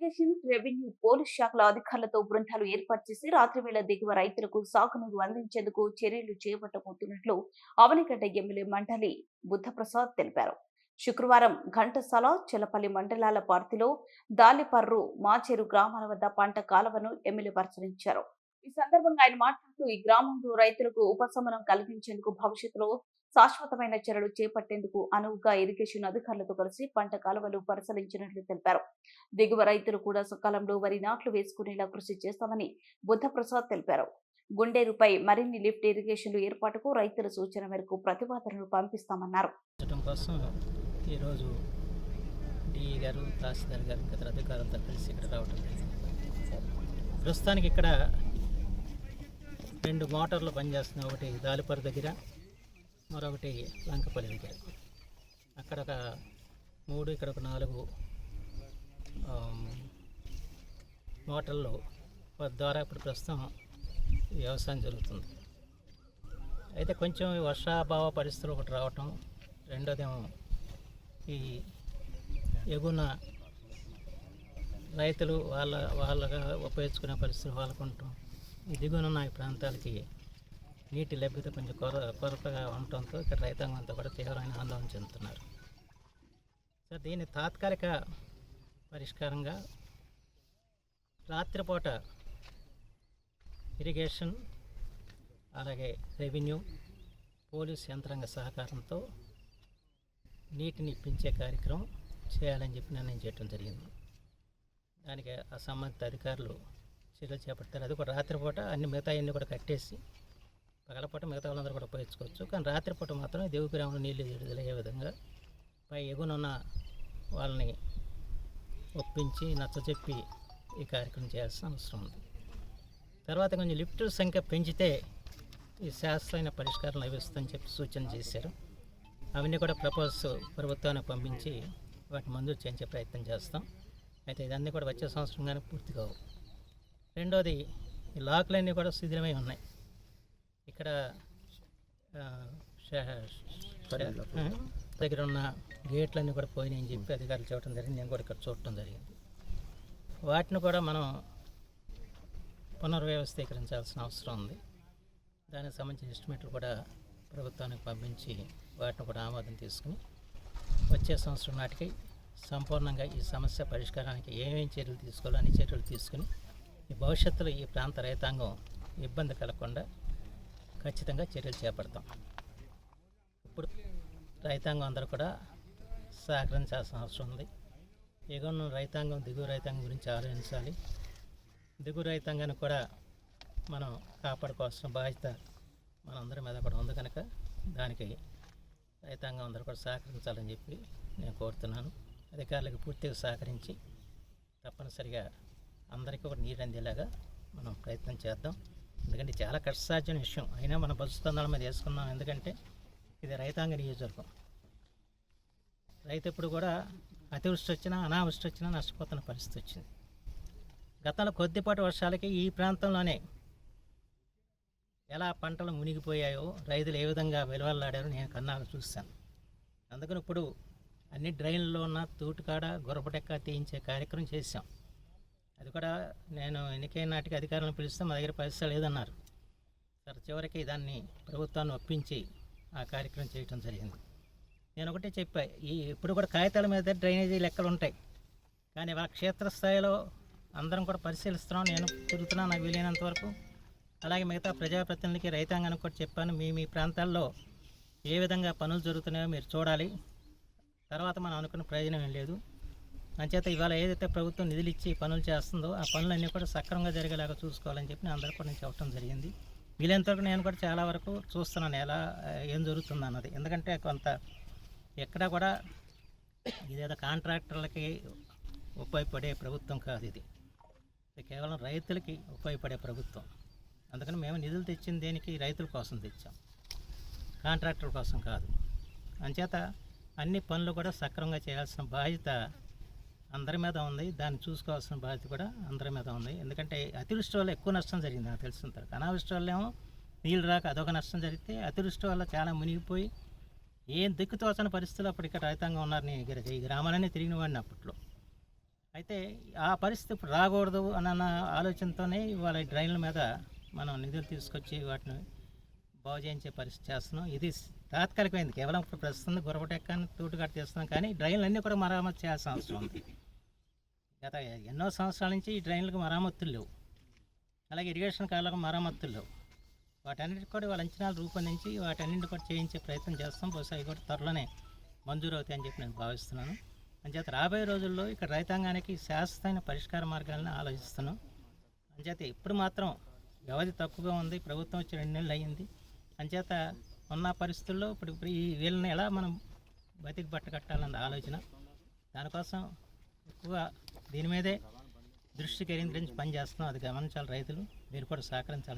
Irrigation, revenue, police శాఖల అధికారులతో బృందాలు ఏర్పాటు చేసి రాత్రి వేళ దిగువ రైతులకు సాగునీరు అందించేందుకు చర్యలు చేపట్టబోతున్నట్లు అవనిగడ్డ ఎమ్మెల్యే మండలి బుద్ధప్రసాద్ తెలిపారు. శుక్రవారం ఘంటసాల, చెలపల్లి మండలాల పరిధిలో దాలిపర్రు, మాచేరు గ్రామాల వద్ద పంట కాలువను ఎమ్మెల్యే పరిశీలించారు. ఈ సందర్భంగా ఆయన మాట్లాడుతూ ఈ గ్రామంలో రైతులకు ఉపశమనం కలిగించేందుకు భవిష్యత్తులో శాశ్వతమైన చర్యలు చేపట్టేందుకు అనువుగా ఇరిగేషన్ అధికారులతో కలిసి పంట కాలువలు పరిశీలించినట్లు తెలిపారు. దిగువ రైతులు కూడా సకాలంలో వరి నాట్లు వేసుకునేలా కృషి చేస్తామని బుద్ధప్రసాద్ తెలిపారు. గుండేరుపై మరిన్ని లిఫ్ట్ ఇరిగేషన్లు ఏర్పాటుకు రైతుల సూచన మేరకు ప్రతిపాదనలు పంపిస్తామన్నారు. ప్రస్తుతానికి ఇక్కడ 2 మోటార్లు పనిచేస్తున్నాయి. ఒకటి దాలిపర్ దగ్గర, మరొకటి లంకపల్లి దగ్గర. అక్కడ ఒక 3, ఇక్కడ ఒక 4 మోటార్లు ద్వారా ఇప్పుడు ప్రస్తుతం వ్యవసాయం జరుగుతుంది. అయితే కొంచెం వర్షాభావ పరిస్థితులు ఒకటి రావటం, రెండోదేమో ఈ ఎగున రైతులు వాళ్ళగా ఉపయోగించుకునే పరిస్థితులు వాళ్ళకుంటాం. ఈ దిగునున్న ఈ ప్రాంతాలకి నీటి లభ్యత కొంచెం కొరతగా ఉండటంతో ఇక్కడ రైతాంగం అంతా కూడా తీవ్రమైన ఆందోళన చెందుతున్నారు. సో దీని తాత్కాలిక పరిష్కారంగా రాత్రిపూట ఇరిగేషన్, అలాగే రెవెన్యూ, పోలీస్ యంత్రాంగ సహకారంతో నీటిని ఇప్పించే కార్యక్రమం చేయాలని చెప్పి నిర్ణయం చేయడం జరిగింది. దానికి ఆ సంబంధిత అధికారులు చర్యలు చేపడతారు. అది కూడా రాత్రిపూట మిగతా అన్నీ కూడా కట్టేసి పగలపూట మిగతా వాళ్ళందరూ కూడా ఉపయోగించుకోవచ్చు. కానీ రాత్రిపూట మాత్రం దిగువ గ్రామంలో నీళ్ళు విడుదలయ్యే విధంగా పై ఎగునున్న వాళ్ళని ఒప్పించి నచ్చచెప్పి ఈ కార్యక్రమం చేయాల్సిన అవసరం ఉంది. తర్వాత కొంచెం లిఫ్టుల సంఖ్య పెంచితే ఈ శాస్త్రమైన పరిష్కారం లభిస్తుందని చెప్పి సూచన చేశారు. అవన్నీ కూడా ప్రపోజల్స్ ప్రభుత్వానికి పంపించి వాటిని మంజూరు చేయించే ప్రయత్నం చేస్తాం. అయితే ఇదన్నీ కూడా వచ్చే సంవత్సరంగానే పూర్తి కావు. రెండోది, ఈ లాక్లన్నీ కూడా శిథిలమై ఉన్నాయి. ఇక్కడ దగ్గర ఉన్న గేట్లన్నీ కూడా పోయినాయని చెప్పి అధికారులు చూడటం జరిగింది. నేను కూడా ఇక్కడ చూడటం జరిగింది. వాటిని కూడా మనం పునర్వ్యవస్థీకరించాల్సిన అవసరం ఉంది. దానికి సంబంధించిన ఎస్టిమేట్లు కూడా ప్రభుత్వానికి పంపించి వాటిని కూడా ఆమోదం తీసుకుని వచ్చే సంవత్సరం నాటికి సంపూర్ణంగా ఈ సమస్య పరిష్కారానికి ఏమేమి చర్యలు తీసుకోవాలో అన్ని చర్యలు తీసుకుని ఈ భవిష్యత్తులో ఈ ప్రాంత రైతాంగం ఇబ్బంది కలగకుండా ఖచ్చితంగా చర్యలు చేపడతాం. ఇప్పుడు రైతాంగం అందరూ కూడా సహకరించాల్సిన అవసరం ఉంది. ఎగువ రైతాంగం, దిగువ రైతాంగం గురించి ఆలోచించాలి. దిగువ రైతాంగాన్ని కూడా మనం కాపాడుకోవాల్సిన బాధ్యత మనందరి మీద కూడా ఉంది కనుక దానికి రైతాంగం అందరూ కూడా సహకరించాలని చెప్పి నేను కోరుతున్నాను. అధికారులకు పూర్తిగా సహకరించి తప్పనిసరిగా అందరికీ కూడా నీరు అందేలాగా మనం ప్రయత్నం చేద్దాం. ఎందుకంటే చాలా కష్టసాధ్యమైన విషయం అయినా మన బస్సుతందాల మీద వేసుకున్నాం. ఎందుకంటే ఇది రైతాంగ నియోజకవర్గం. రైతు ఎప్పుడు కూడా అతివృష్టి వచ్చినా అనావృష్టి వచ్చినా నష్టపోతున్న పరిస్థితి వచ్చింది. గతంలో కొద్దిపాటి వర్షాలకి ఈ ప్రాంతంలోనే ఎలా పంటలు మునిగిపోయాయో, రైతులు ఏ విధంగా వెలువల్లాడారో నేను కన్నాలు చూస్తాను. అందుకని ఇప్పుడు అన్ని డ్రైన్లలో ఉన్న తూటుకాడ గుర్రపటెక్క తీయించే కార్యక్రమం చేశాం. అది కూడా నేను ఎన్నికైన నాటికి అధికారులను పిలిస్తే మా దగ్గర పైసలు లేదన్నారు. సరే, చివరికి దాన్ని ప్రభుత్వాన్ని ఒప్పించి ఆ కార్యక్రమం చేయడం జరిగింది. నేను ఒకటే చెప్పా, ఇప్పుడు కూడా కాగితాల మీద డ్రైనేజీ లెక్కలు ఉంటాయి, కానీ వాళ్ళ క్షేత్రస్థాయిలో అందరం కూడా పరిశీలిస్తున్నాం. నేను తిరుగుతున్నాను నాకు వీలైనంత వరకు. అలాగే మిగతా ప్రజాప్రతినిధులకి, రైతాంగానికి కూడా చెప్పాను, మీ ప్రాంతాల్లో ఏ విధంగా పనులు జరుగుతున్నాయో మీరు చూడాలి. తర్వాత మనం అనుకున్న ప్రయోజనం ఏం లేదు. అంచేత ఇవాళ ఏదైతే ప్రభుత్వం నిధులు ఇచ్చి పనులు చేస్తుందో ఆ పనులన్నీ కూడా సక్రమంగా జరిగేలాగా చూసుకోవాలని చెప్పి అందరూ కూడా నేను చెప్పడం జరిగింది. వీలైనంతవరకు నేను కూడా చాలా వరకు చూస్తున్నాను ఎలా ఏం జరుగుతుంది అన్నది. ఎందుకంటే కొంత ఎక్కడా కూడా ఇదేదో కాంట్రాక్టర్లకి ఉపయోగపడే ప్రభుత్వం కాదు. ఇది కేవలం రైతులకి ఉపయోగపడే ప్రభుత్వం. అందుకని మేము నిధులు తెచ్చింది దేనికి? రైతుల కోసం తెచ్చాం, కాంట్రాక్టర్ కోసం కాదు. అంచేత అన్ని పనులు కూడా సక్రమంగా చేయాల్సిన బాధ్యత అందరి మీద ఉంది. దాన్ని చూసుకోవాల్సిన బాధ్యత కూడా అందరి మీద ఉంది. ఎందుకంటే అతివృష్టి వల్ల ఎక్కువ నష్టం జరిగింది నాకు తెలిసిన తర్వాత. అనావృష్టి వల్ల ఏమో నీళ్ళు రాక అదొక నష్టం జరిగితే, అతివృష్టి వల్ల చాలా మునిగిపోయి ఏం దిక్కుతోచని పరిస్థితులు అప్పుడు ఇక్కడ రైతాంగం ఉన్నారు. నేను ఈ గ్రామాలన్నీ తిరిగిన వాడిని అప్పట్లో. అయితే ఆ పరిస్థితి ఇప్పుడు రాకూడదు అన్న ఆలోచనతోనే ఇవాళ ఈ డ్రైన్ల మీద మనం నిధులు తీసుకొచ్చి వాటిని బాగు చేయించే పరిస్థితి చేస్తున్నాం. ఇది తాత్కాలికమైంది, కేవలం ఇప్పుడు ప్రస్తుతం గురపటెక్కని తూటు కట్టి తీస్తున్నాం, కానీ డ్రైన్లు అన్నీ కూడా మరమ్మతు చేయాల్సిన అవసరం ఉంది. గత ఎన్నో సంవత్సరాల నుంచి ఈ డ్రైన్లకు మరమ్మతులు లేవు, అలాగే ఇరిగేషన్ కాళ్ళకు మరమ్మతులు లేవు. వాటన్నిటికి కూడా వాళ్ళ అంచనాలు రూపొందించి వాటన్నింటి కూడా చేయించే ప్రయత్నం చేస్తాం. బహుశా అవి కూడా త్వరలోనే మంజూరు అవుతాయని చెప్పి నేను భావిస్తున్నాను. అంచేత రాబోయే రోజుల్లో ఇక్కడ రైతాంగానికి శాశ్వతమైన పరిష్కార మార్గాలను ఆలోచిస్తున్నాం. అంచేత ఇప్పుడు మాత్రం వ్యవధి తక్కువగా ఉంది, ప్రభుత్వం వచ్చి 2 నెలలు అయ్యింది. అంచేత ఉన్న పరిస్థితుల్లో ఇప్పుడు ఈ వీళ్ళని ఎలా మనం బతికి బట్ట కట్టాలన్న ఆలోచన, దానికోసం ఎక్కువగా దీని మీదే దృష్టి కేంద్రించి పనిచేస్తున్నాం. అది గమనించాలి రైతులు, మీరు కూడా సహకరించాలి.